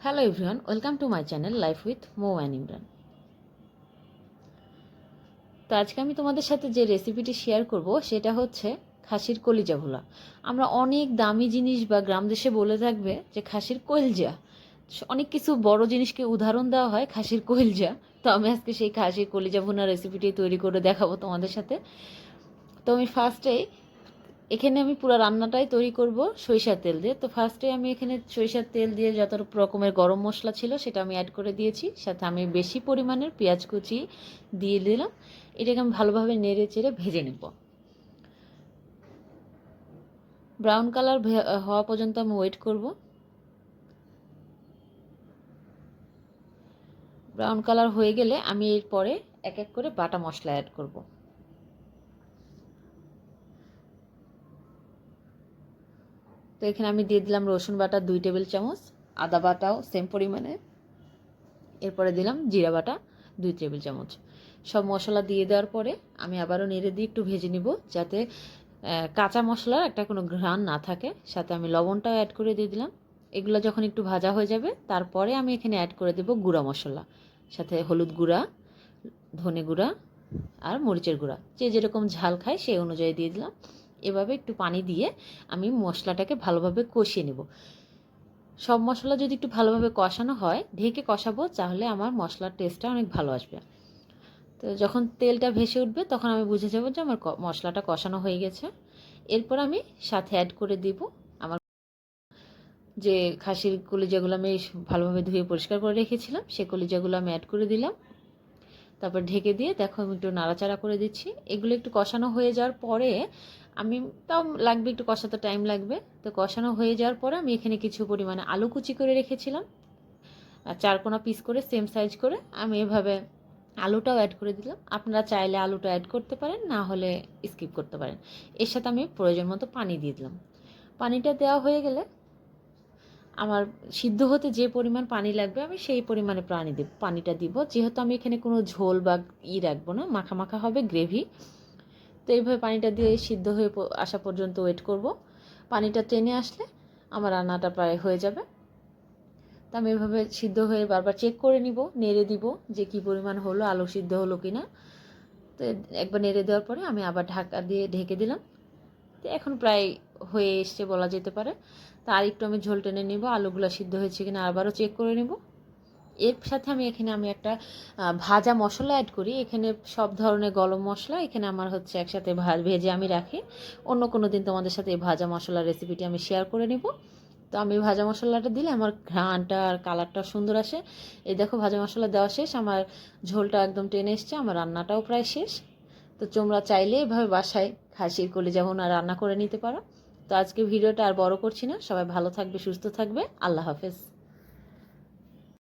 Hello everyone, welcome to my channel life with Mou Imran. তো আজকে আমি তোমাদের সাথে যে রেসিপিটি শেয়ার করব সেটা হচ্ছে খাসির কলিজা ভুনা। আমরা অনেক দামি জিনিস বা গ্রাম দেশে বলে থাকবে যে খাসির কলিজা, অনেক কিছু বড় জিনিসকে উদাহরণ দেওয়া হয় খাসির কলিজা। তো আমি আজকে সেই খাসির কলিজা ভুনা রেসিপিটি তৈরি করে দেখাবো তোমাদের সাথে। তো আমি ফার্স্টেই এখানে আমি পুরো রান্নাটাই তৈরি করব সরিষার তেল দিয়ে। তো ফার্স্টে আমি এখানে সরিষার তেল দিয়ে যত রকমের গরম মশলা ছিল সেটা আমি অ্যাড করে দিয়েছি, সাথে আমি বেশি পরিমাণের পেঁয়াজ কুচি দিয়ে দিলাম। এটাকে আমি ভালোভাবে নেড়ে চেড়ে ভেজে নেব। ব্রাউন কালার হওয়া পর্যন্ত আমি ওয়েট করব। ব্রাউন কালার হয়ে গেলে আমি এরপরে এক এক করে বাটা মশলা অ্যাড করব। তো এখানে আমি দিয়ে দিলাম রসুন বাটা 2 টেবিল চামচ, আদা বাটাও সেম পরিমাণে, এরপরে দিলাম জিরা বাটা 2 টেবিল চামচ। সব মশলা দিয়ে দেওয়ার পরে আমি আবারও নেড়ে দিয়ে একটু ভেজে নিব, যাতে কাঁচা মশলার একটা কোনো ঘ্রাণ না থাকে। সাথে আমি লবণটাও অ্যাড করে দিয়ে দিলাম। এগুলো যখন একটু ভাজা হয়ে যাবে তারপরে আমি এখানে অ্যাড করে দেব গুঁড়া মশলা, সাথে হলুদ গুঁড়া, ধনে গুঁড়া আর মরিচের গুঁড়া। যে যেরকম ঝাল খায় সেই অনুযায়ী দিয়ে দিলাম। এভাবে একটু পানি দিয়ে আমি মশলাটাকে ভালোভাবে কষিয়ে নেব। সব মশলা যদি একটু ভালোভাবে কষানো হয়, ঢেকে কষাবো, তাহলে আমার মশলার টেস্টটা অনেক ভালো আসবে। তো যখন তেলটা ভেসে উঠবে তখন আমি বুঝে যাব যে আমার মশলাটা কষানো হয়ে গেছে। এরপর আমি সাথে অ্যাড করে দিব আমার যে খাসির কলিজাগুলো আমি ভালোভাবে ধুয়ে পরিষ্কার করে রেখেছিলাম, সেই কলিজাগুলো আমি অ্যাড করে দিলাম। তারপর ঢেকে দিয়ে দেখো আমি একটু নাড়াচাড়া করে দিচ্ছি। এগুলো একটু কষানো হয়ে যাওয়ার পরে আমি, তাও লাগবে একটু কষাতে, টাইম লাগবে। তো কষানো হয়ে যাওয়ার পরে আমি এখানে কিছু পরিমাণে আলু কুচি করে রেখেছিলাম, চারকোনা পিস করে সেম সাইজ করে আমি এভাবে আলুটাও অ্যাড করে দিলাম। আপনারা চাইলে আলুটা অ্যাড করতে পারেন, না হলে স্কিপ করতে পারেন। এর সাথে আমি প্রয়োজন মতো পানি দিয়ে দিলাম। পানিটা দেওয়া হয়ে গেলে আমার সিদ্ধ হতে যে পরিমাণ পানি লাগবে আমি সেই পরিমাণে পানিটা দিব। যেহেতু আমি এখানে কোনো ঝোল বা রাখবো না, মাখা মাখা হবে গ্রেভি। তো এইভাবে পানিটা দিয়ে সিদ্ধ হয়ে আসা পর্যন্ত ওয়েট করব। পানিটা টেনে আসলে আমার রান্নাটা প্রায় হয়ে যাবে। তো আমি এভাবে সিদ্ধ হয়ে বারবার চেক করে নিব, নেড়ে দিব যে কী পরিমাণ হলো, আলু সিদ্ধ হলো কি না। তো একবার নেড়ে দেওয়ার পরে আমি আবার ঢাকা দিয়ে ঢেকে দিলাম। তো এখন প্রায় হয়ে এসছে বলা যেতে পারে। তো আর একটু আমি ঝোল টেনে নিব, আলুগুলো সিদ্ধ হয়েছে কিনা আবারও চেক করে নিব। এর সাথে আমি একটা ভাজা মশলা অ্যাড করি। এখানে সব ধরনের গরম মশলা এখানে আমার হচ্ছে একসাথে ভেজে আমি রাখি। অন্য কোনো দিন তোমাদের সাথে এই ভাজা মশলার রেসিপিটি আমি শেয়ার করে নিব। তো আমি ভাজা মশলাটা দিলে আমার ঘ্রাণটা আর কালারটা সুন্দর আসে। এই দেখো ভাজা মশলা দেওয়া শেষ, আমার ঝোলটা একদম টেনে এসছে, আমার রান্নাটাও প্রায় শেষ। তো তোমরা চাইলে এভাবে বাসায় খাসির কলিজা ভুনা রান্না করে নিতে পারো। তো আজকে ভিডিওটা আর বড় করছি না, সবাই ভালো থাকবে, সুস্থ থাকবে, আল্লাহ হাফেজ।